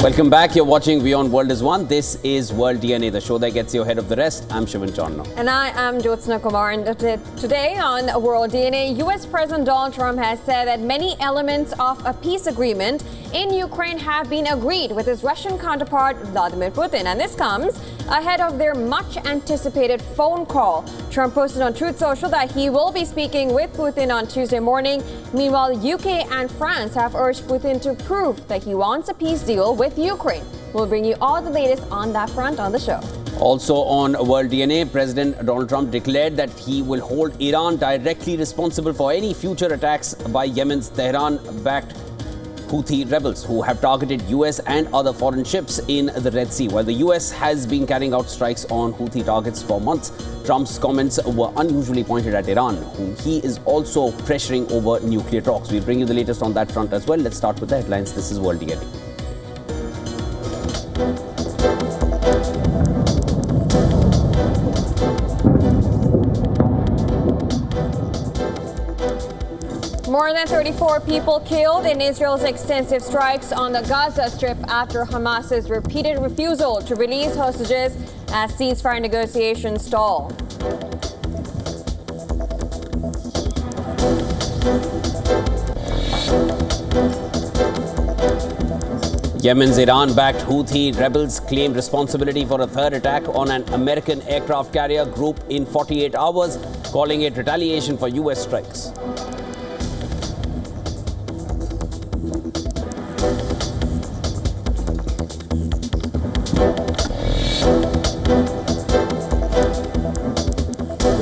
Welcome back. You're watching WION World is One. This is World DNA, the show that gets you ahead of the rest. I'm Shivan Charno. And I am Jyotsna Kumar. And today on World DNA, U.S. President Donald Trump has said that many elements of a peace agreement in Ukraine have been agreed with his Russian counterpart, Vladimir Putin. And this comes ahead of their much-anticipated phone call. Trump posted on Truth Social that he will be speaking with Putin on Tuesday morning. Meanwhile, UK and France have urged Putin to prove that he wants a peace deal with Ukraine. We'll bring you all the latest on that front on the show. Also on World DNA, President Donald Trump declared that he will hold Iran directly responsible for any future attacks by Yemen's Tehran-backed Houthi rebels who have targeted US and other foreign ships in the Red Sea. While the US has been carrying out strikes on Houthi targets for months, Trump's comments were unusually pointed at Iran, whom he is also pressuring over nuclear talks. We'll bring you the latest on that front as well. Let's start with the headlines. This is World DNA. More than 34 people killed in Israel's extensive strikes on the Gaza Strip after Hamas's repeated refusal to release hostages as ceasefire negotiations stall. Yemen's Iran-backed Houthi rebels claim responsibility for a third attack on an American aircraft carrier group in 48 hours, calling it retaliation for US strikes.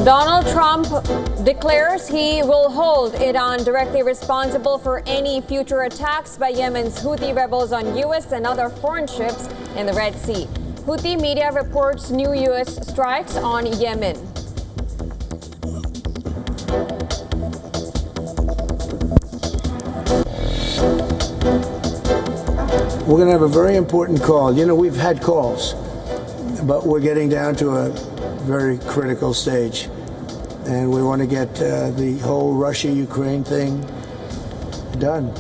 Donald Trump declares he will hold Iran directly responsible for any future attacks by Yemen's Houthi rebels on U.S. and other foreign ships in the Red Sea. Houthi media reports new U.S. strikes on Yemen. We're going to have a very important call. You know, we've had calls, but we're getting down to a very critical stage. And we want to get the whole Russia-Ukraine thing done.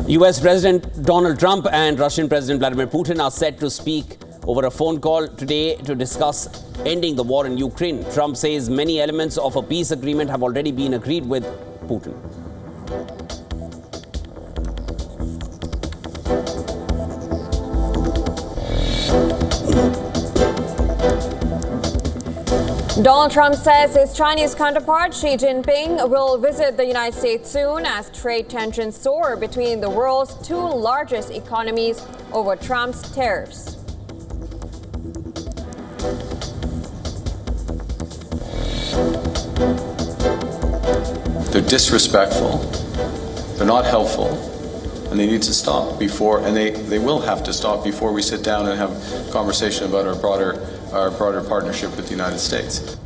US President Donald Trump and Russian President Vladimir Putin are set to speak over a phone call today to discuss ending the war in Ukraine. Trump says many elements of a peace agreement have already been agreed with Putin. Donald Trump says his Chinese counterpart Xi Jinping will visit the United States soon as trade tensions soar between the world's two largest economies over Trump's tariffs. They're disrespectful, they're not helpful, and they need to stop before, and they will have to stop before we sit down and have a conversation about our broader partnership with the United States.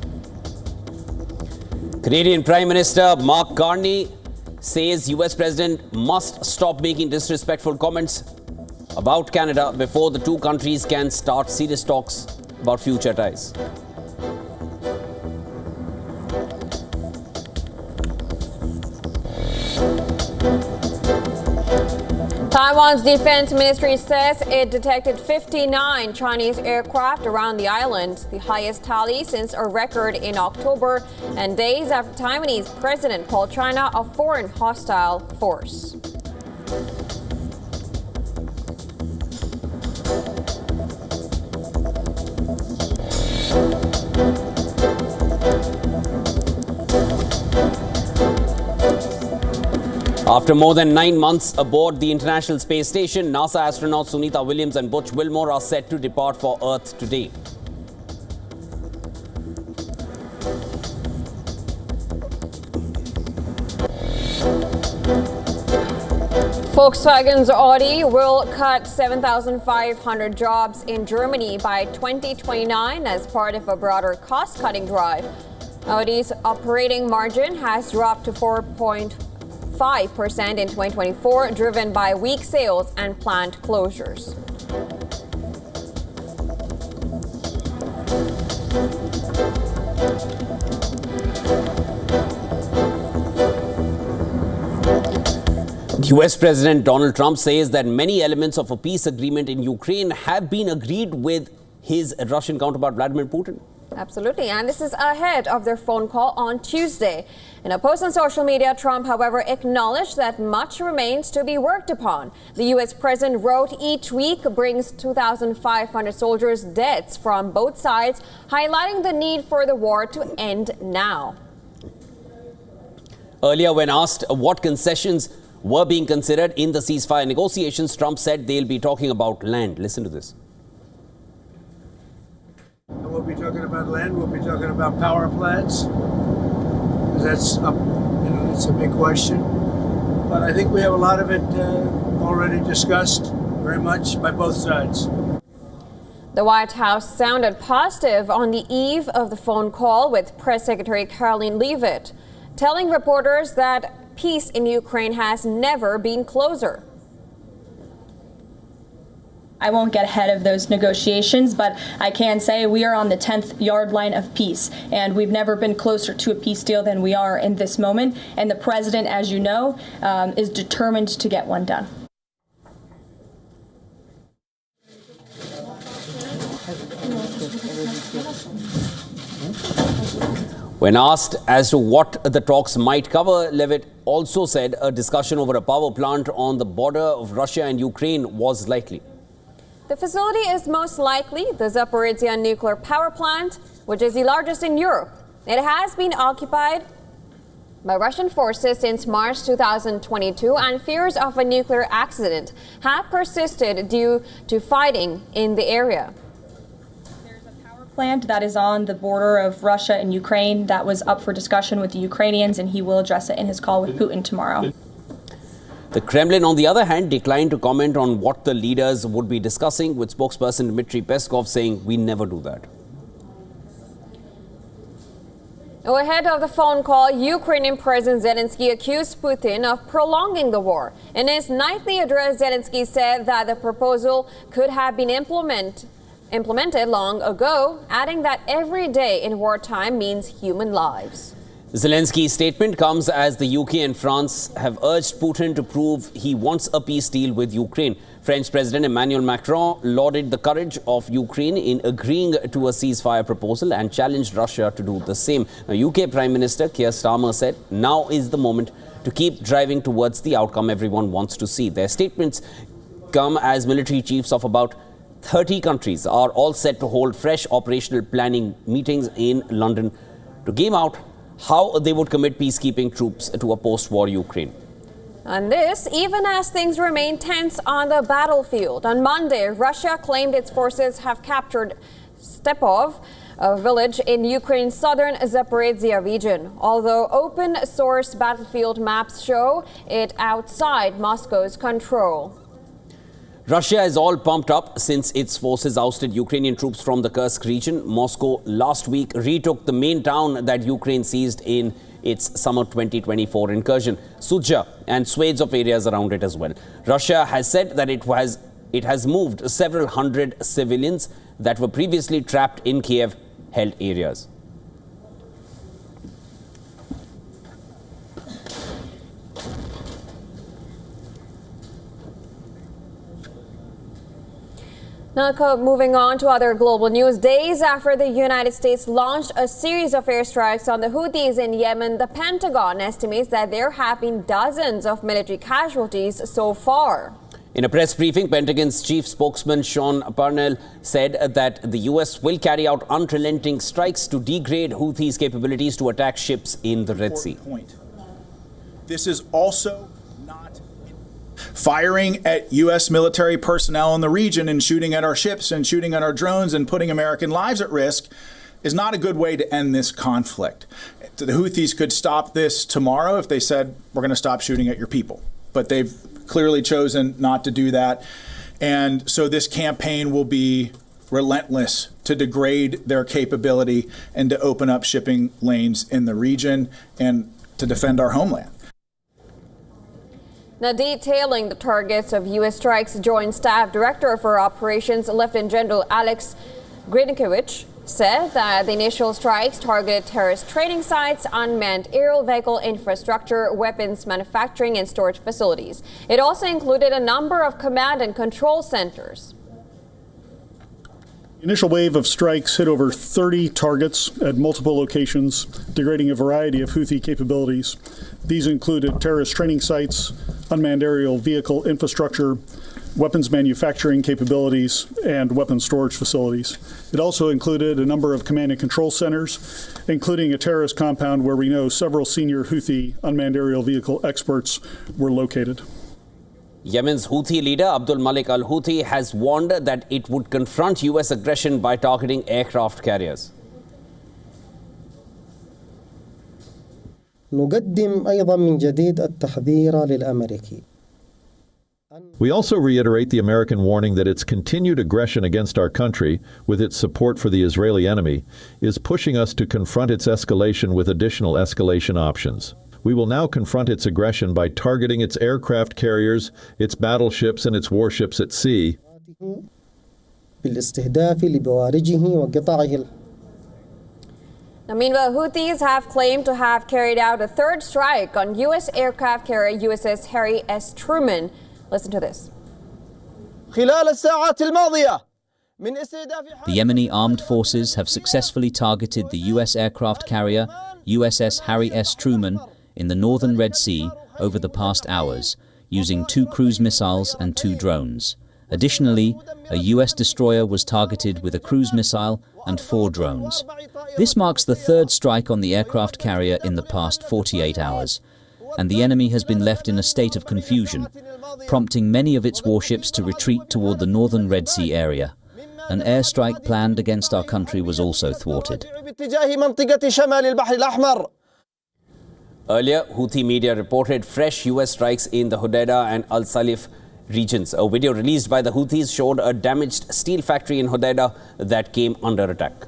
Canadian Prime Minister Mark Carney says US President must stop making disrespectful comments about Canada before the two countries can start serious talks about future ties. Taiwan's defense ministry says it detected 59 Chinese aircraft around the island, the highest tally since a record in October, and days after Taiwanese President called China a foreign hostile force. After more than 9 months aboard the International Space Station, NASA astronauts Sunita Williams and Butch Wilmore are set to depart for Earth today. Volkswagen's Audi will cut 7,500 jobs in Germany by 2029 as part of a broader cost-cutting drive. Audi's operating margin has dropped to 4.5% in 2024, driven by weak sales and plant closures. US President Donald Trump says that many elements of a peace agreement in Ukraine have been agreed with his Russian counterpart Vladimir Putin. Absolutely, and this is ahead of their phone call on Tuesday. In a post on social media, Trump, however, acknowledged that much remains to be worked upon. The U.S. president wrote each week brings 2,500 soldiers' deaths from both sides, highlighting the need for the war to end now. Earlier, when asked what concessions were being considered in the ceasefire negotiations, Trump said they'll be talking about land. Listen to this. We'll be talking about land. We'll be talking about power plants. That's it's a big question. But I think we have a lot of it already discussed very much by both sides. The White House sounded positive on the eve of the phone call with Press Secretary Caroline Leavitt, telling reporters that peace in Ukraine has never been closer. I won't get ahead of those negotiations, but I can say we are on the 10th yard line of peace, and we've never been closer to a peace deal than we are in this moment. And the president, as you know, is determined to get one done. When asked as to what the talks might cover, Leavitt also said a discussion over a power plant on the border of Russia and Ukraine was likely. The facility is most likely the Zaporizhzhia nuclear power plant, which is the largest in Europe. It has been occupied by Russian forces since March 2022, and fears of a nuclear accident have persisted due to fighting in the area. There's a power plant that is on the border of Russia and Ukraine that was up for discussion with the Ukrainians, and he will address it in his call with Putin tomorrow. The Kremlin, on the other hand, declined to comment on what the leaders would be discussing, with spokesperson Dmitry Peskov saying, "We never do that." Ahead of the phone call, Ukrainian President Zelensky accused Putin of prolonging the war. In his nightly address, Zelensky said that the proposal could have been implemented long ago, adding that every day in wartime means human lives. Zelensky's statement comes as the UK and France have urged Putin to prove he wants a peace deal with Ukraine. French President Emmanuel Macron lauded the courage of Ukraine in agreeing to a ceasefire proposal and challenged Russia to do the same. Now, UK Prime Minister Keir Starmer said now is the moment to keep driving towards the outcome everyone wants to see. Their statements come as military chiefs of about 30 countries are all set to hold fresh operational planning meetings in London to game out how they would commit peacekeeping troops to a post-war Ukraine. And this, even as things remain tense on the battlefield. On Monday, Russia claimed its forces have captured Stepov, a village in Ukraine's southern Zaporizhzhia region, although open-source battlefield maps show it outside Moscow's control. Russia is all pumped up since its forces ousted Ukrainian troops from the Kursk region. Moscow last week retook the main town that Ukraine seized in its summer 2024 incursion, Sudzha, and swathes of areas around it as well. Russia has said that it has moved several hundred civilians that were previously trapped in Kiev-held areas. Now, moving on to other global news. Days after the United States launched a series of airstrikes on the Houthis in Yemen, the Pentagon estimates that there have been dozens of military casualties so far. In a press briefing, Pentagon's chief spokesman Sean Parnell said that the U.S. will carry out unrelenting strikes to degrade Houthis' capabilities to attack ships in the Red Sea. This is also not firing at U.S. military personnel in the region and shooting at our ships and shooting at our drones and putting American lives at risk is not a good way to end this conflict. The Houthis could stop this tomorrow if they said, we're going to stop shooting at your people. But they've clearly chosen not to do that. And so this campaign will be relentless to degrade their capability and to open up shipping lanes in the region and to defend our homeland. Now, detailing the targets of U.S. strikes, Joint Staff Director for Operations, Lieutenant General Alex Grynkewicz, said that the initial strikes targeted terrorist training sites, unmanned aerial vehicle infrastructure, weapons manufacturing and storage facilities. It also included a number of command and control centers. The initial wave of strikes hit over 30 targets at multiple locations, degrading a variety of Houthi capabilities. These included terrorist training sites, unmanned aerial vehicle infrastructure, weapons manufacturing capabilities, and weapons storage facilities. It also included a number of command and control centers, including a terrorist compound where we know several senior Houthi unmanned aerial vehicle experts were located. Yemen's Houthi leader Abdul Malik al-Houthi has warned that it would confront U.S. aggression by targeting aircraft carriers. نقدم أيضا من جديد التحذير للأمريكي. We also reiterate the American warning that its continued aggression against our country, with its support for the Israeli enemy, is pushing us to confront its escalation with additional escalation options. We will now confront its aggression by targeting its aircraft carriers, its battleships, and its warships at sea. بالاستهداف لبوارجه وقطاعه. Now, meanwhile, Houthis have claimed to have carried out a third strike on U.S. aircraft carrier USS Harry S. Truman. Listen to this. The Yemeni armed forces have successfully targeted the U.S. aircraft carrier USS Harry S. Truman in the northern Red Sea over the past hours, using 2 cruise missiles and 2 drones. Additionally, a U.S. destroyer was targeted with a cruise missile and 4 drones. This marks the third strike on the aircraft carrier in the past 48 hours, and the enemy has been left in a state of confusion, prompting many of its warships to retreat toward the northern Red Sea area. An airstrike planned against our country was also thwarted. Earlier, Houthi media reported fresh U.S. strikes in the Hodeidah and Al Salif regions. A video released by the Houthis showed a damaged steel factory in Hodeidah that came under attack.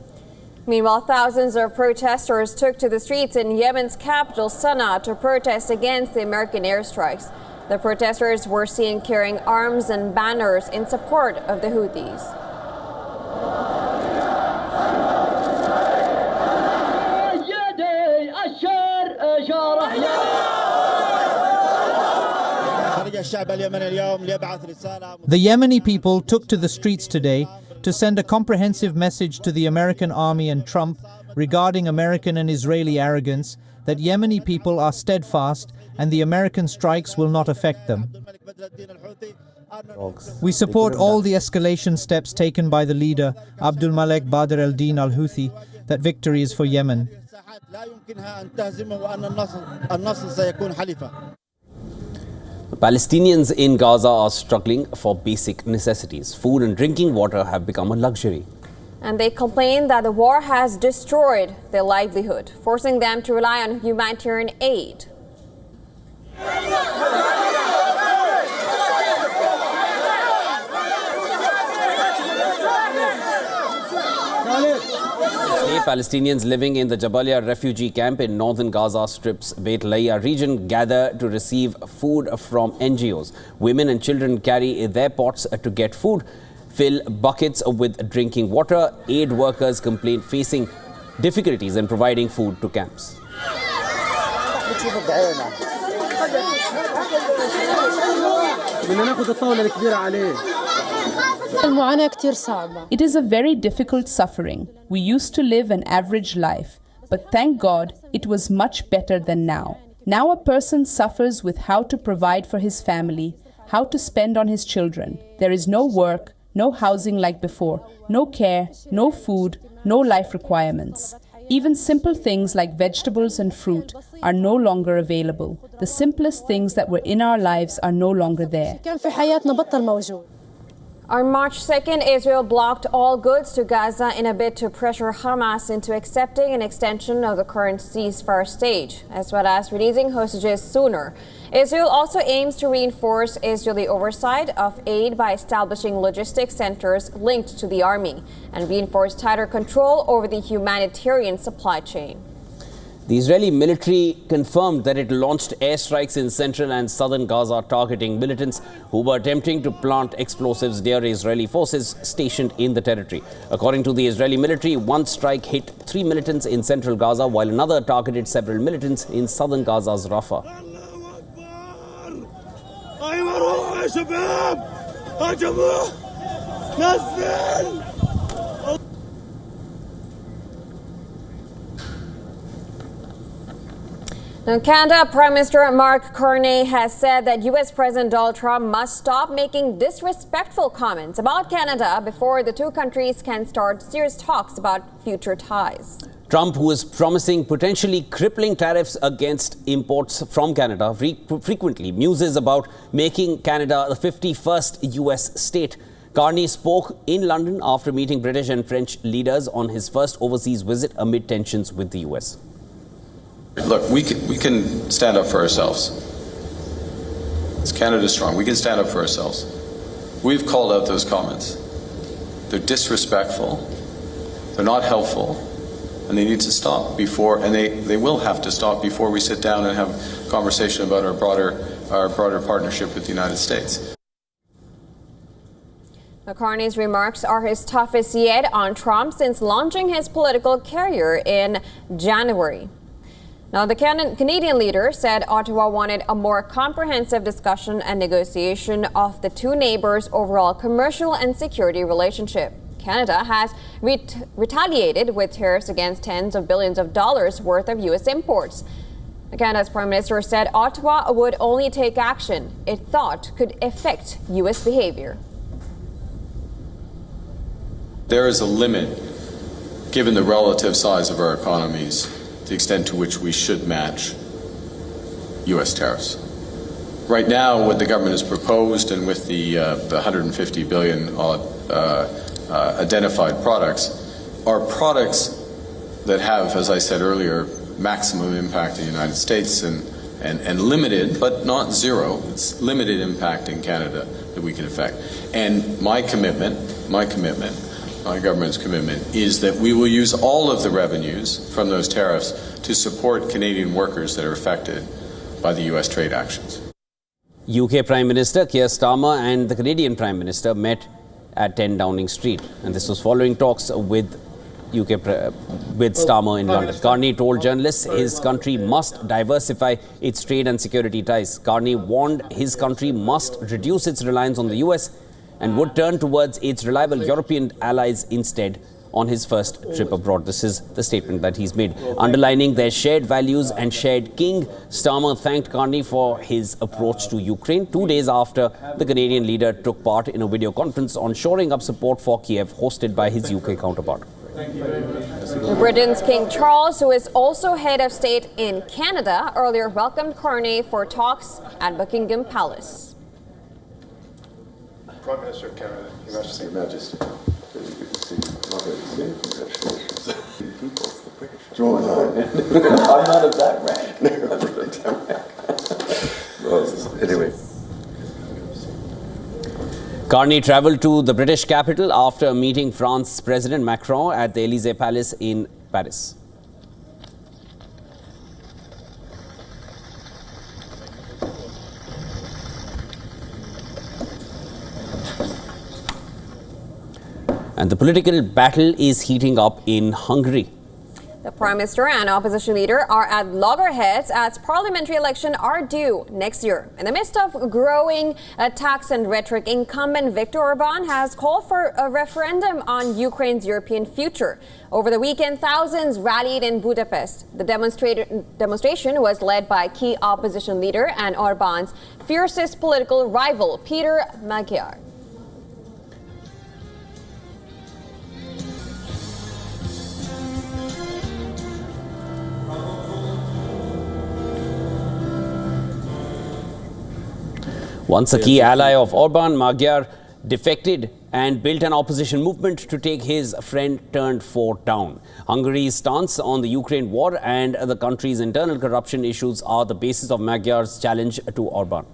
Meanwhile, thousands of protesters took to the streets in Yemen's capital, Sana'a, to protest against the American airstrikes. The protesters were seen carrying arms and banners in support of the Houthis. The Yemeni people took to the streets today to send a comprehensive message to the American army and Trump regarding American and Israeli arrogance, that Yemeni people are steadfast and the American strikes will not affect them. We support all the escalation steps taken by the leader, Abdul Malik Badr al-Din al-Houthi, that victory is for Yemen. Palestinians in Gaza are struggling for basic necessities. Food and drinking water have become a luxury. And they complain that the war has destroyed their livelihood, forcing them to rely on humanitarian aid. Palestinians living in the Jabalia refugee camp in northern Gaza Strip's Beit Laia region gather to receive food from NGOs. Women and children carry their pots to get food, fill buckets with drinking water. Aid workers complain facing difficulties in providing food to camps. It is a very difficult suffering. We used to live an average life, but thank God it was much better than now. Now a person suffers with how to provide for his family, how to spend on his children. There is no work, no housing like before, no care, no food, no life requirements. Even simple things like vegetables and fruit are no longer available. The simplest things that were in our lives are no longer there. On March 2nd, Israel blocked all goods to Gaza in a bid to pressure Hamas into accepting an extension of the current ceasefire stage, as well as releasing hostages sooner. Israel also aims to reinforce Israeli oversight of aid by establishing logistics centers linked to the army and reinforce tighter control over the humanitarian supply chain. The Israeli military confirmed that it launched airstrikes in central and southern Gaza targeting militants who were attempting to plant explosives near Israeli forces stationed in the territory. According to the Israeli military, one strike hit 3 militants in central Gaza while another targeted several militants in southern Gaza's Rafah. Now, Canada Prime Minister Mark Carney has said that U.S. President Donald Trump must stop making disrespectful comments about Canada before the two countries can start serious talks about future ties. Trump, who is promising potentially crippling tariffs against imports from Canada, frequently muses about making Canada the 51st U.S. state. Carney spoke in London after meeting British and French leaders on his first overseas visit amid tensions with the U.S. Look, we can stand up for ourselves. It's Canada strong. We can stand up for ourselves. We've called out those comments. They're disrespectful. They're not helpful. And they need to stop before, and they will have to stop before we sit down and have a conversation about our broader partnership with the United States. Carney's remarks are his toughest yet on Trump since launching his political career in January. Now, the Canadian leader said Ottawa wanted a more comprehensive discussion and negotiation of the two neighbors' overall commercial and security relationship. Canada has retaliated with tariffs against tens of billions of dollars worth of U.S. imports. Canada's Prime Minister said Ottawa would only take action it thought could affect U.S. behavior. There is a limit, given the relative size of our economies, the extent to which we should match U.S. tariffs. Right now, what the government has proposed, and with the 150 billion identified products, are products that have, as I said earlier, maximum impact in the United States and limited, but not zero. It's limited impact in Canada that we can affect. And my government's commitment is that we will use all of the revenues from those tariffs to support Canadian workers that are affected by the U.S. trade actions. UK Prime Minister Keir Starmer and the Canadian Prime Minister met at 10 Downing Street, and this was following talks with Starmer in London. Carney told journalists his country must diversify its trade and security ties. Carney warned his country must reduce its reliance on the US and would turn towards its reliable European allies instead on his first trip abroad. This is the statement that he's made. Underlining their shared values and shared king, Starmer thanked Carney for his approach to Ukraine 2 days after the Canadian leader took part in a video conference on shoring up support for Kiev, hosted by his UK counterpart. Britain's King Charles, who is also head of state in Canada, earlier welcomed Carney for talks at Buckingham Palace. Prime Minister of Canada, Your Majesty. Congratulations. I'm not of that rank. Well, anyway. Carney travelled to the British capital after meeting France's President Macron at the Élysée Palace in Paris. And the political battle is heating up in Hungary. The Prime Minister and opposition leader are at loggerheads as parliamentary elections are due next year. In the midst of growing attacks and rhetoric, incumbent Viktor Orban has called for a referendum on Ukraine's European future. Over the weekend, thousands rallied in Budapest. The demonstration was led by key opposition leader and Orban's fiercest political rival, Peter Magyar. Once a key ally of Orban, Magyar defected and built an opposition movement to take his friend-turned-foe down. Hungary's stance on the Ukraine war and the country's internal corruption issues are the basis of Magyar's challenge to Orban.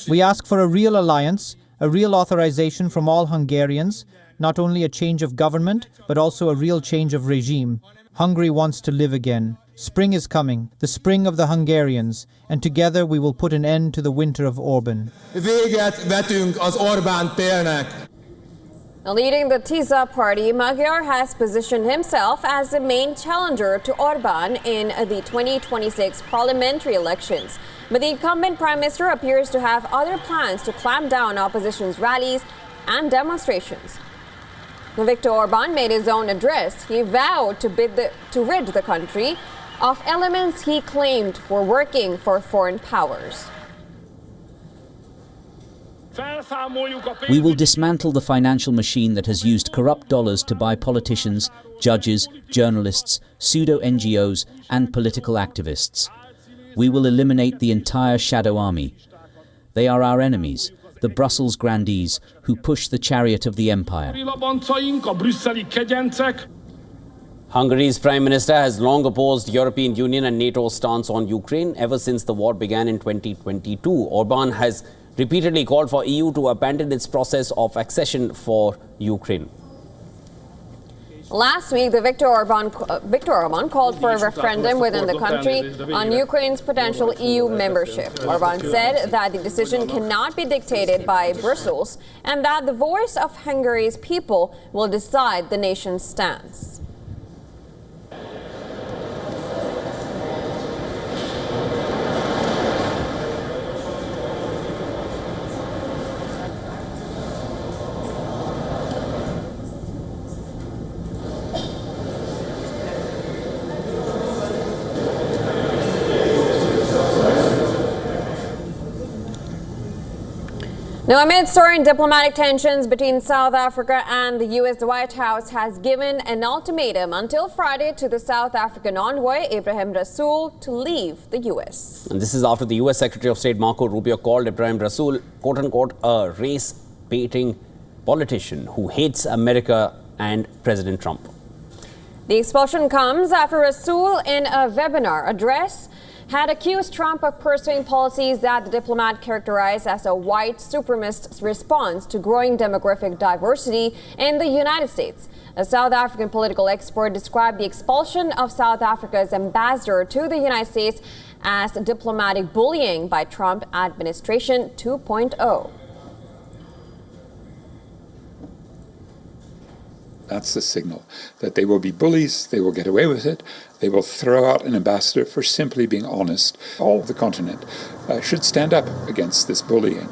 We ask for a real alliance a real authorization from all Hungarians, not only a change of government, but also a real change of regime. Hungary wants to live again. Spring is coming, the spring of the Hungarians, and together we will put an end to the winter of Orbán. Véget vetünk az Orbán télnek. Leading the TISA party, Magyar has positioned himself as the main challenger to Orbán in the 2026 parliamentary elections. But the incumbent prime minister appears to have other plans to clamp down opposition's rallies and demonstrations. Viktor Orbán made his own address. He vowed to rid the country of elements he claimed were working for foreign powers. We will dismantle the financial machine that has used corrupt dollars to buy politicians, judges, journalists, pseudo-NGOs and political activists. We will eliminate the entire shadow army. They are our enemies, the Brussels grandees who push the chariot of the empire. Hungary's Prime Minister has long opposed European Union and NATO's stance on Ukraine ever since the war began in 2022. Orbán has repeatedly called for EU to abandon its process of accession for Ukraine. Last week, the Viktor Orbán called for a referendum within the country on Ukraine's potential EU membership. Orbán said that the decision cannot be dictated by Brussels and that the voice of Hungary's people will decide the nation's stance. Now, amid soaring diplomatic tensions between South Africa and the U.S., the White House has given an ultimatum until Friday to the South African envoy, Ebrahim Rasool, to leave the U.S. And this is after the U.S. Secretary of State Marco Rubio called Ebrahim Rasool, quote-unquote, a race-baiting politician who hates America and President Trump. The expulsion comes after Rasool, in a webinar address, had accused Trump of pursuing policies that the diplomat characterized as a white supremacist response to growing demographic diversity in the United States. A South African political expert described the expulsion of South Africa's ambassador to the United States as diplomatic bullying by Trump administration 2.0. That's the signal that they will be bullies, they will get away with it, they will throw out an ambassador for simply being honest. All of the continent should stand up against this bullying.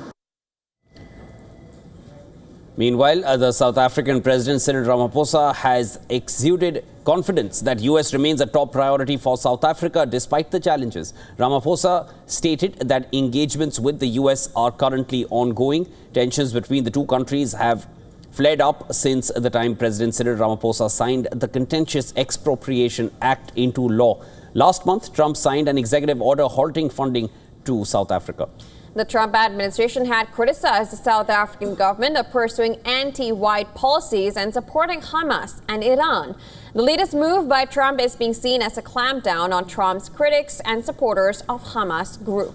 Meanwhile, the South African President Cyril Ramaphosa has exuded confidence that US remains a top priority for South Africa despite the challenges. Ramaphosa stated that engagements with the US are currently ongoing. Tensions between the two countries have flared up since the time President Cyril Ramaphosa signed the contentious Expropriation Act into law. Last month, Trump signed an executive order halting funding to South Africa. The Trump administration had criticized the South African government of pursuing anti-white policies and supporting Hamas and Iran. The latest move by Trump is being seen as a clampdown on Trump's critics and supporters of Hamas group.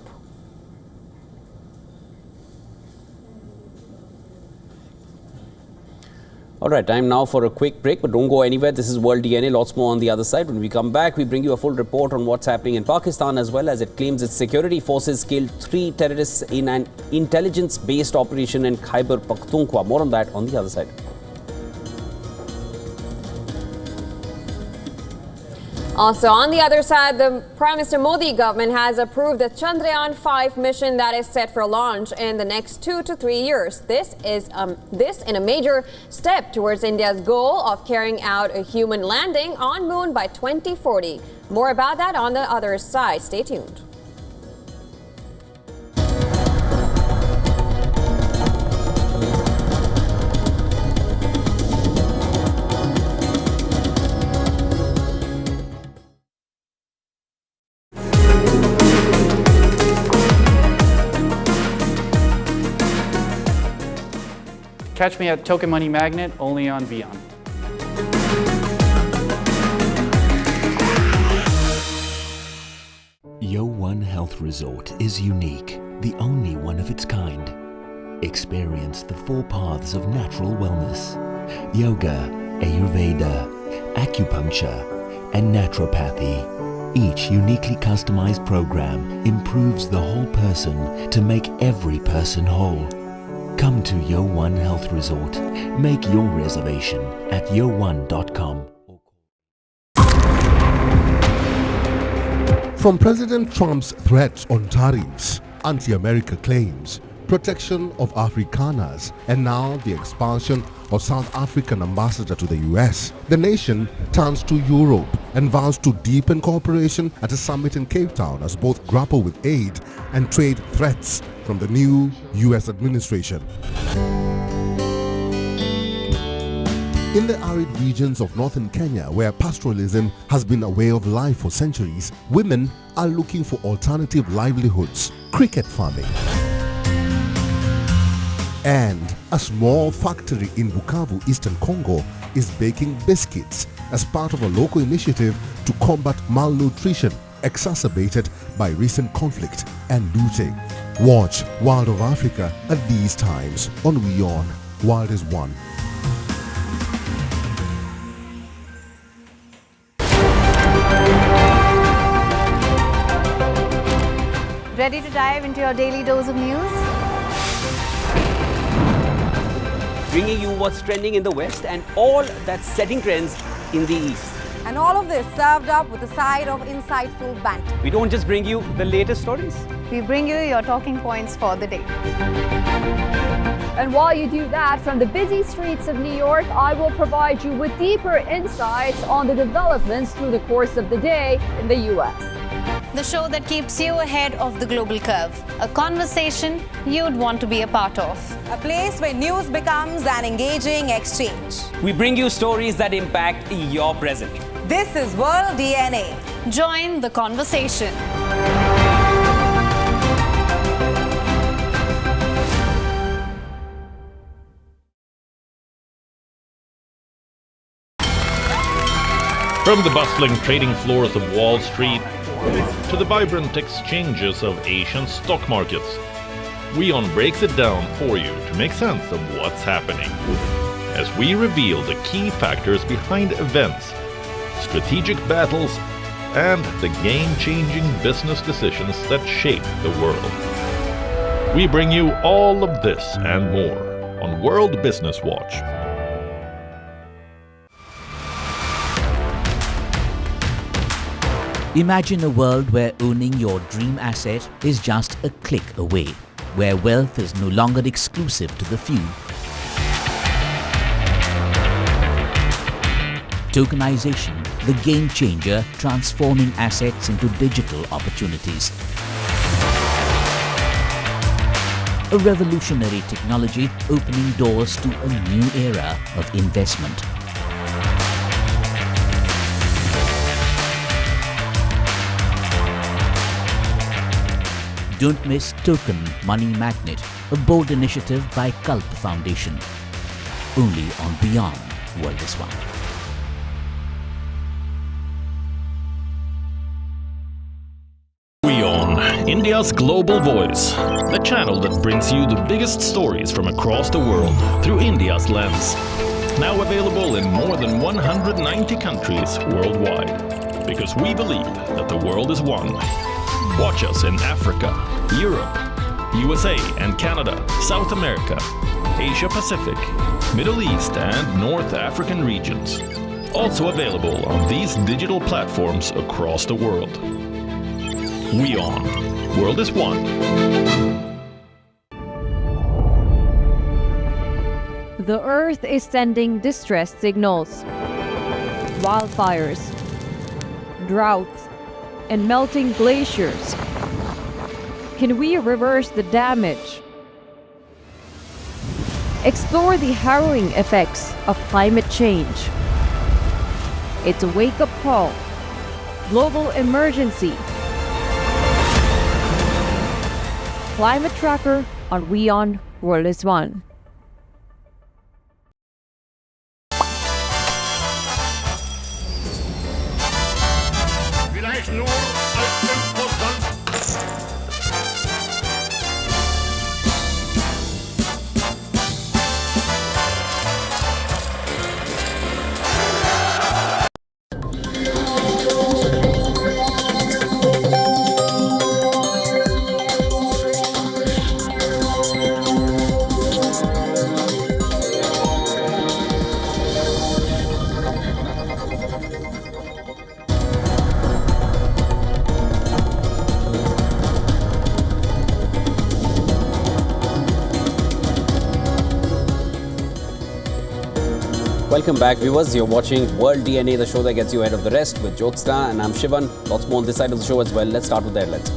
All right, time now for a quick break, but don't go anywhere. This is World DNA. Lots more on the other side. When we come back, we bring you a full report on what's happening in Pakistan, as well as it claims its security forces killed 3 terrorists in an intelligence-based operation in Khyber Pakhtunkhwa. More on that on the other side. Also, on the other side, the Prime Minister Modi government has approved the Chandrayaan 5 mission that is set for launch in the next 2 to 3 years. This in a major step towards India's goal of carrying out a human landing on Moon by 2040. More about that on the other side. Stay tuned. Catch me at Token Money Magnet, only on WION. Yo One Health Resort is unique, the only one of its kind. Experience the 4 paths of natural wellness: yoga, Ayurveda, acupuncture, and naturopathy. Each uniquely customized program improves the whole person to make every person whole. Come to WION Health Resort. Make your reservation at WION.com. From President Trump's threats on tariffs, anti-America claims, protection of Afrikaners, and now the expansion of South African ambassador to the US, the nation turns to Europe and vows to deepen cooperation at a summit in Cape Town as both grapple with aid and trade threats from the new US administration. In the arid regions of northern Kenya, where pastoralism has been a way of life for centuries, women are looking for alternative livelihoods: cricket farming. And a small factory in Bukavu, Eastern Congo, is baking biscuits as part of a local initiative to combat malnutrition exacerbated by recent conflict and looting. Watch World of Africa at these times on WION. World is One. Ready to dive into your daily dose of news? Bringing you what's trending in the West and all that's setting trends in the East. And all of this served up with a side of insightful banter. We don't just bring you the latest stories. We bring you your talking points for the day. And while you do that, from the busy streets of New York, I will provide you with deeper insights on the developments through the course of the day in the U.S. The show that keeps you ahead of the global curve. A conversation you'd want to be a part of. A place where news becomes an engaging exchange. We bring you stories that impact your present. This is World DNA. Join the conversation. From the bustling trading floors of Wall Street to the vibrant exchanges of Asian stock markets, WION breaks it down for you to make sense of what's happening, as we reveal the key factors behind events, strategic battles, and the game-changing business decisions that shape the world. We bring you all of this and more on World Business Watch. Imagine a world where owning your dream asset is just a click away, where wealth is no longer exclusive to the few. Tokenization, the game changer, transforming assets into digital opportunities. A revolutionary technology opening doors to a new era of investment. Don't miss Token Money Magnet, a bold initiative by Culp Foundation. Only on WION World is One. WION, India's global voice, the channel that brings you the biggest stories from across the world through India's lens. Now available in more than 190 countries worldwide, because we believe that the world is one. Watch us in Africa, Europe, USA and Canada, South America, Asia Pacific, Middle East and North African regions. Also available on these digital platforms across the world. WION. World is One. The Earth is sending distress signals. Wildfires, droughts, and melting glaciers. Can we reverse the damage? Explore the harrowing effects of climate change. It's a wake-up call. Global emergency. Climate Tracker on WION World is One. Welcome back, viewers. You're watching World DNA, the show that gets you ahead of the rest with Jyotsna, and I'm Shivan. Lots more on this side of the show as well. Let's start with the headlines.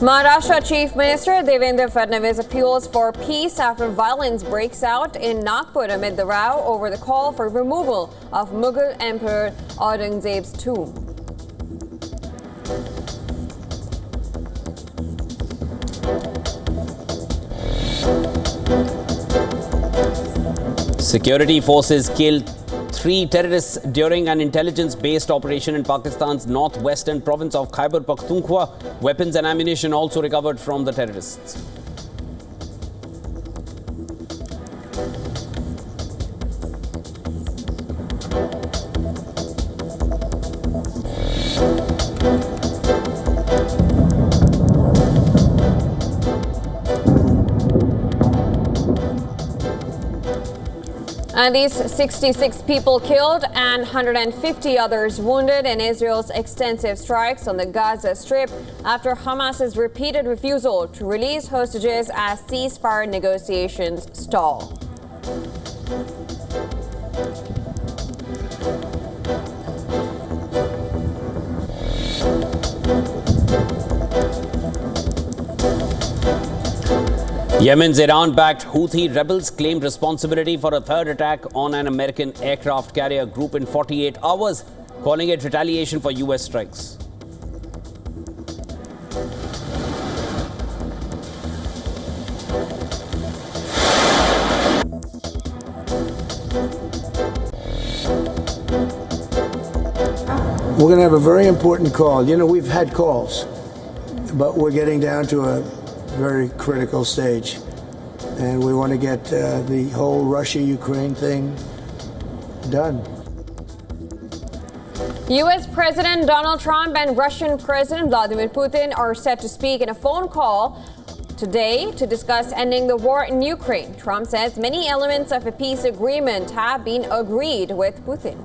Maharashtra Chief Minister Devendra Fadnavis appeals for peace after violence breaks out in Nagpur amid the row over the call for removal of Mughal Emperor Aurangzeb's tomb. Security forces killed 3 terrorists during an intelligence-based operation in Pakistan's northwestern province of Khyber Pakhtunkhwa. Weapons and ammunition also recovered from the terrorists. And these 66 people killed and 150 others wounded in Israel's extensive strikes on the Gaza Strip after Hamas's repeated refusal to release hostages as ceasefire negotiations stall. Yemen's Iran-backed Houthi rebels claimed responsibility for a third attack on an American aircraft carrier group in 48 hours, calling it retaliation for U.S. strikes. We're going to have a very important call. You know, we've had calls, but we're getting down to a very critical stage, and we want to get the whole Russia-Ukraine thing done. U.S. President Donald Trump and Russian President Vladimir Putin are set to speak in a phone call today to discuss ending the war in Ukraine. Trump says many elements of a peace agreement have been agreed with Putin.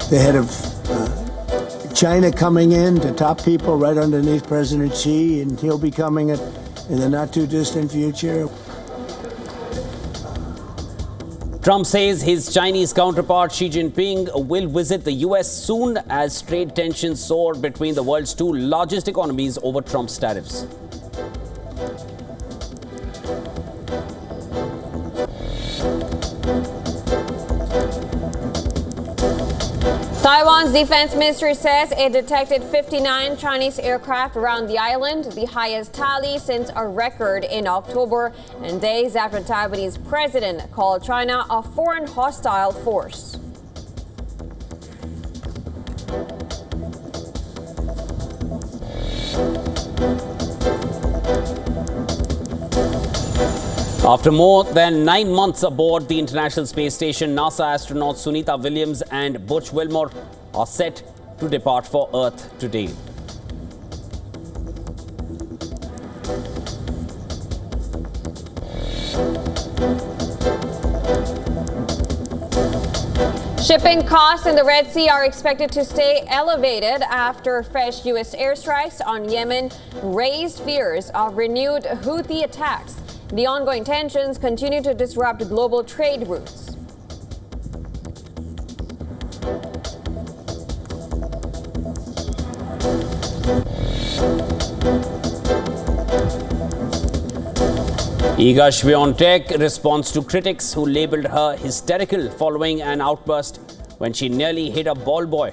The head of China coming in to top people right underneath President Xi, and he'll be coming in the not-too-distant future. Trump says his Chinese counterpart Xi Jinping will visit the U.S. soon as trade tensions soar between the world's 2 largest economies over Trump's tariffs. Taiwan's defense ministry says it detected 59 Chinese aircraft around the island, the highest tally since a record in October, and days after Taiwanese president called China a foreign hostile force. After more than 9 months aboard the International Space Station, NASA astronauts Sunita Williams and Butch Wilmore are set to depart for Earth today. Shipping costs in the Red Sea are expected to stay elevated after fresh U.S. airstrikes on Yemen raised fears of renewed Houthi attacks. The ongoing tensions continue to disrupt global trade routes. Iga Swiatek responds to critics who labelled her hysterical following an outburst when she nearly hit a ball boy.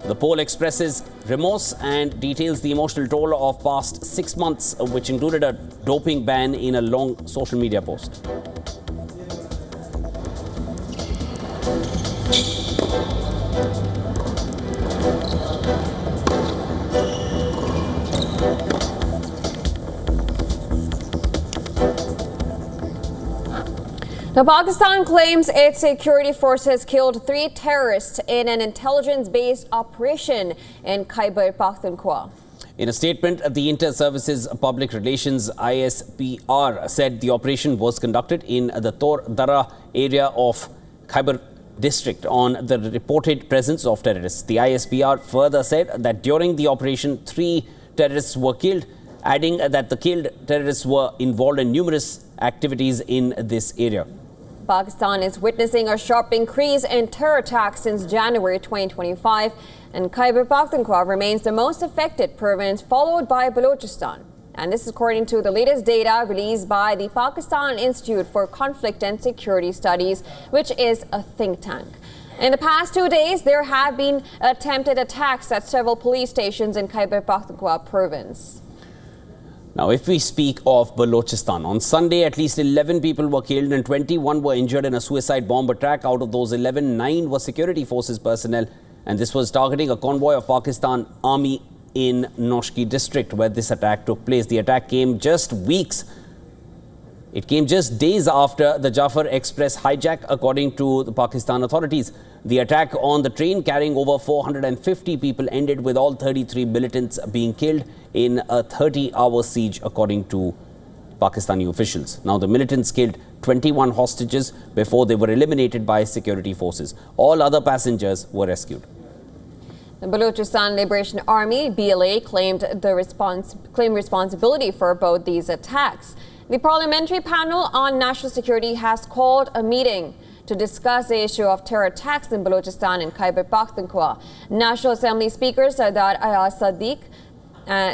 The poll expresses remorse and details the emotional toll of past 6 months, which included a doping ban in a long social media post. Now, Pakistan claims its security forces killed 3 terrorists in an intelligence-based operation in Khyber Pakhtunkhwa. In a statement, the Inter-Services Public Relations ISPR said the operation was conducted in the Tor Dara area of Khyber district on the reported presence of terrorists. The ISPR further said that during the operation, 3 terrorists were killed, adding that the killed terrorists were involved in numerous activities in this area. Pakistan is witnessing a sharp increase in terror attacks since January 2025, and Khyber Pakhtunkhwa remains the most affected province, followed by Balochistan. And this is according to the latest data released by the Pakistan Institute for Conflict and Security Studies, which is a think tank. In the past 2 days, there have been attempted attacks at several police stations in Khyber Pakhtunkhwa province. Now, if we speak of Balochistan, on Sunday, at least 11 people were killed and 21 were injured in a suicide bomb attack. Out of those 11, 9 were security forces personnel, and this was targeting a convoy of Pakistan Army in Noshki district where this attack took place. The attack came just days after the Jafar Express hijack, according to the Pakistan authorities. The attack on the train carrying over 450 people ended with all 33 militants being killed in a 30-hour siege, according to Pakistani officials. Now, the militants killed 21 hostages before they were eliminated by security forces. All other passengers were rescued. The Balochistan Liberation Army, BLA, claimed responsibility for both these attacks. The Parliamentary Panel on National Security has called a meeting to discuss the issue of terror attacks in Balochistan and Khyber Pakhtunkhwa. National Assembly Speaker Sardar Ayaz Sadiq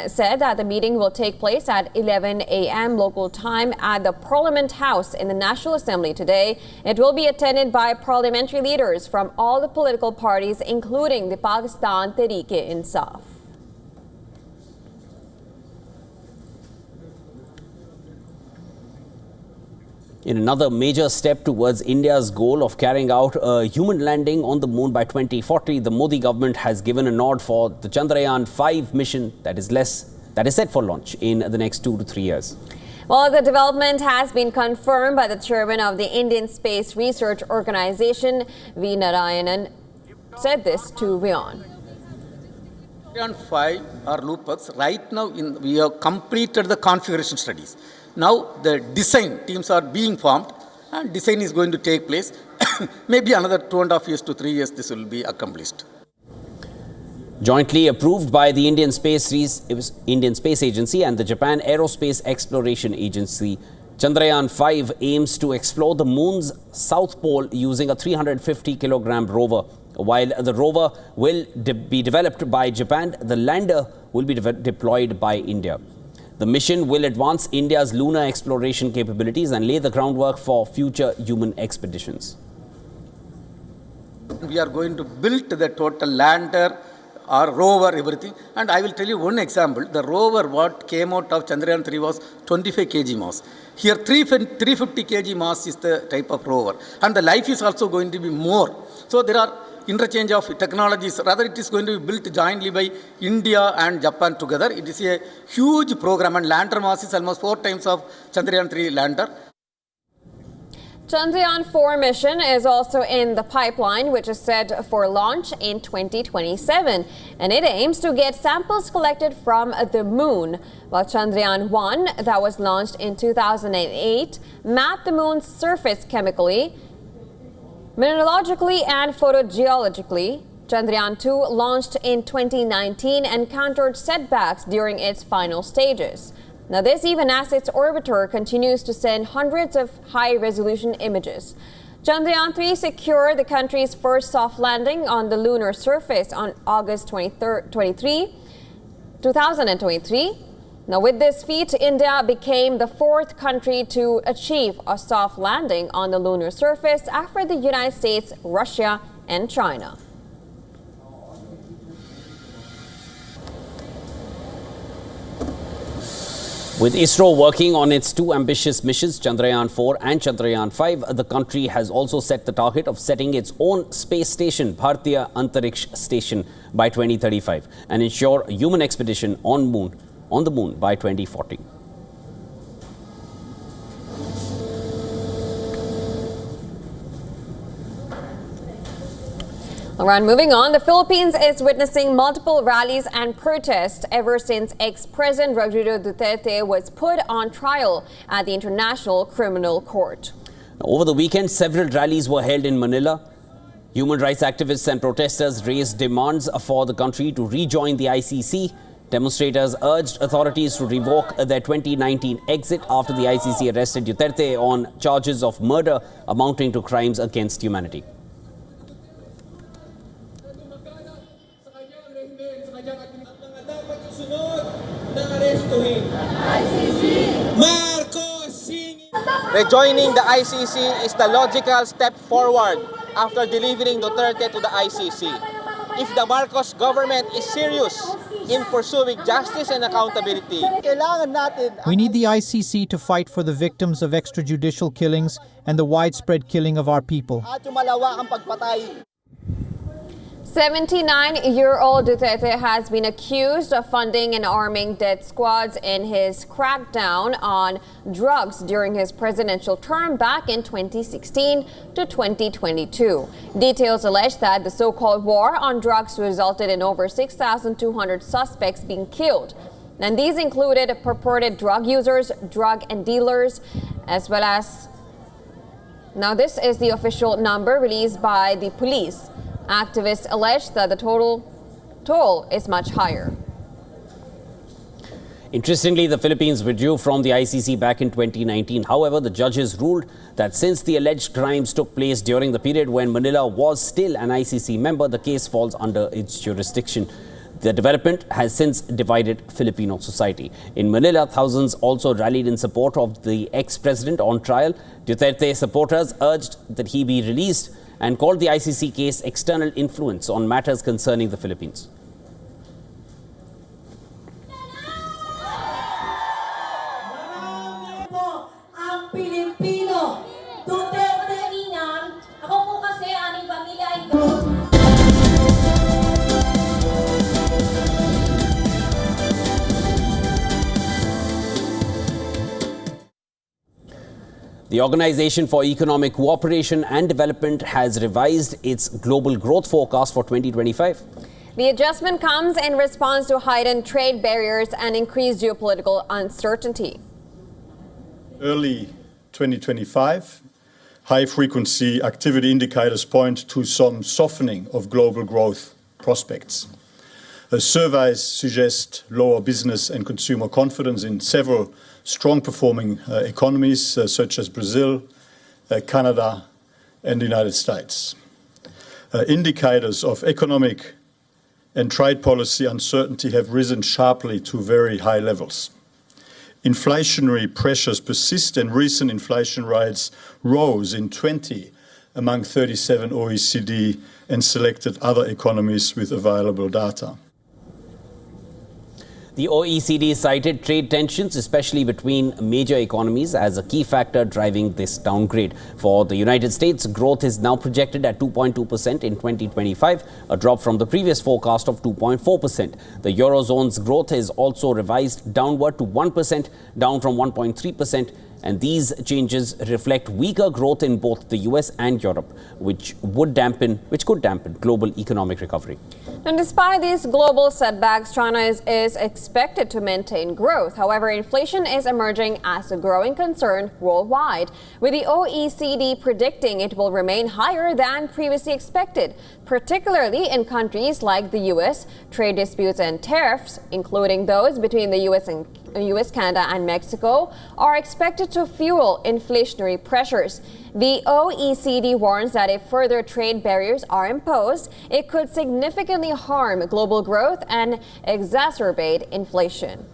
said that the meeting will take place at 11 a.m. local time at the Parliament House in the National Assembly today. It will be attended by parliamentary leaders from all the political parties, including the Pakistan Tehreek-e-Insaf. In another major step towards India's goal of carrying out a human landing on the moon by 2040, the Modi government has given a nod for the Chandrayaan 5 mission that is set for launch in the next 2 to 3 years. Well, the development has been confirmed by the chairman of the Indian Space Research Organization, V. Narayanan, said this to WION. Chandrayaan 5 or Lupax, right now we have completed the configuration studies. Now the design teams are being formed and design is going to take place. Maybe another 2.5 years to 3 years this will be accomplished. Jointly approved by the Indian Space Agency and the Japan Aerospace Exploration Agency, Chandrayaan 5 aims to explore the moon's south pole using a 350-kilogram rover. While the rover will be developed by Japan, the lander will be deployed by India. The mission will advance India's lunar exploration capabilities and lay the groundwork for future human expeditions. We are going to build the total lander or rover, everything. And I will tell you one example. The rover what came out of Chandrayaan 3 was 25 kg mass. Here 350 kg mass is the type of rover. And the life is also going to be more. So there are interchange of technologies. Rather, it is going to be built jointly by India and Japan together. It is a huge program, and lander mass is almost 4 times of Chandrayaan 3 lander. Chandrayaan 4 mission is also in the pipeline, which is set for launch in 2027. And it aims to get samples collected from the moon. While Chandrayaan 1, that was launched in 2008, mapped the moon's surface chemically, mineralogically and photogeologically. Chandrayaan 2 launched in 2019 and encountered setbacks during its final stages. Now this even as its orbiter continues to send hundreds of high-resolution images. Chandrayaan 3 secured the country's first soft landing on the lunar surface on August 2023. Now, with this feat, India became the 4th country to achieve a soft landing on the lunar surface after the United States, Russia, and China. With ISRO working on its 2 ambitious missions, Chandrayaan 4 and Chandrayaan 5, the country has also set the target of setting its own space station, Bharatiya Antariksh Station, by 2035 and ensure human expedition on the moon by 2040. All right, moving on. The Philippines is witnessing multiple rallies and protests ever since ex-President Rodrigo Duterte was put on trial at the International Criminal Court. Over the weekend, several rallies were held in Manila. Human rights activists and protesters raised demands for the country to rejoin the ICC. Demonstrators urged authorities to revoke their 2019 exit after the ICC arrested Duterte on charges of murder amounting to crimes against humanity. Rejoining the ICC is the logical step forward after delivering Duterte to the ICC. If the Marcos government is serious in pursuing justice and accountability, we need the ICC to fight for the victims of extrajudicial killings and the widespread killing of our people. 79-year-old Duterte has been accused of funding and arming death squads in his crackdown on drugs during his presidential term back in 2016 to 2022. Details allege that the so-called war on drugs resulted in over 6,200 suspects being killed. And these included purported drug users, drug and dealers, as well as... Now this is the official number released by the police. Activists allege that the toll is much higher. Interestingly, the Philippines withdrew from the ICC back in 2019. However, the judges ruled that since the alleged crimes took place during the period when Manila was still an ICC member, the case falls under its jurisdiction. The development has since divided Filipino society. In Manila, thousands also rallied in support of the ex-president on trial. Duterte supporters urged that he be released and called the ICC case external influence on matters concerning the Philippines. The Organization for Economic Cooperation and Development has revised its global growth forecast for 2025. The adjustment comes in response to heightened trade barriers and increased geopolitical uncertainty. Early 2025, high-frequency activity indicators point to some softening of global growth prospects. Surveys suggest lower business and consumer confidence in several strong-performing economies such as Brazil, Canada, and the United States. Indicators of economic and trade policy uncertainty have risen sharply to very high levels. Inflationary pressures persist, and recent inflation rates rose in 20 among 37 OECD and selected other economies with available data. The OECD cited trade tensions, especially between major economies, as a key factor driving this downgrade. For the United States, growth is now projected at 2.2% in 2025, a drop from the previous forecast of 2.4%. The Eurozone's growth is also revised downward to 1%, down from 1.3%. And these changes reflect weaker growth in both the US and Europe, which could dampen global economic recovery. And despite these global setbacks, China is expected to maintain growth. However, inflation is emerging as a growing concern worldwide, with the OECD predicting it will remain higher than previously expected, particularly in countries like the US. Trade disputes and tariffs, including those between the US, Canada, and Mexico, are expected to fuel inflationary pressures. The OECD warns that if further trade barriers are imposed, it could significantly harm global growth and exacerbate inflation.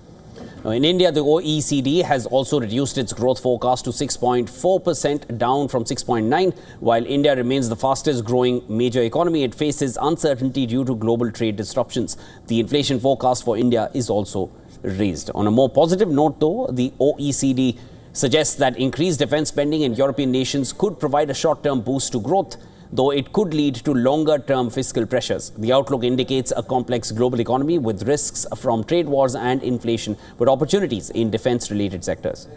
Now, in India, the OECD has also reduced its growth forecast to 6.4%, down from 6.9%. While India remains the fastest growing major economy, it faces uncertainty due to global trade disruptions. The inflation forecast for India is also raised. On a more positive note, though, the OECD suggests that increased defense spending in European nations could provide a short-term boost to growth, though it could lead to longer-term fiscal pressures. The outlook indicates a complex global economy with risks from trade wars and inflation, but opportunities in defense-related sectors.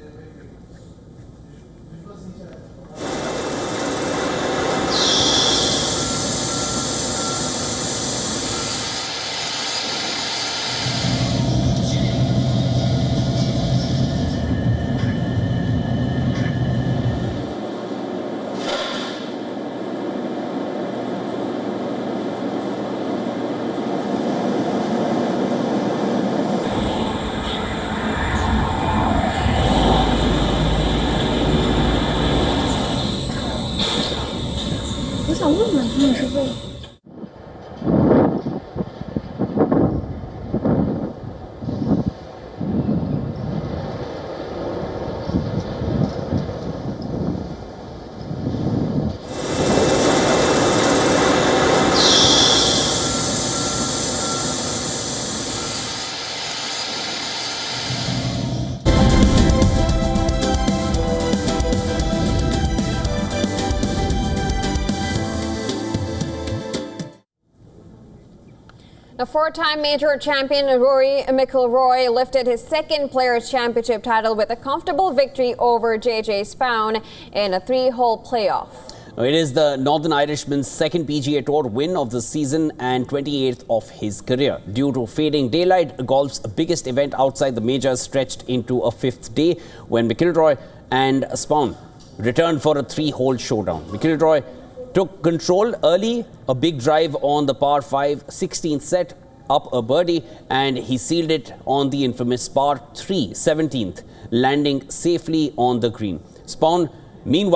The four-time major champion Rory McIlroy lifted his second Players' Championship title with a comfortable victory over J.J. Spaun in a three-hole playoff. It is the Northern Irishman's second PGA Tour win of the season and 28th of his career. Due to fading daylight, golf's biggest event outside the majors stretched into a fifth day when McIlroy and Spaun returned for a three-hole showdown. McIlroy took control early, a big drive on the par 5 16th set, up a birdie, and he sealed it on the infamous par 3 17th, landing safely on the green. Spaun, meanwhile,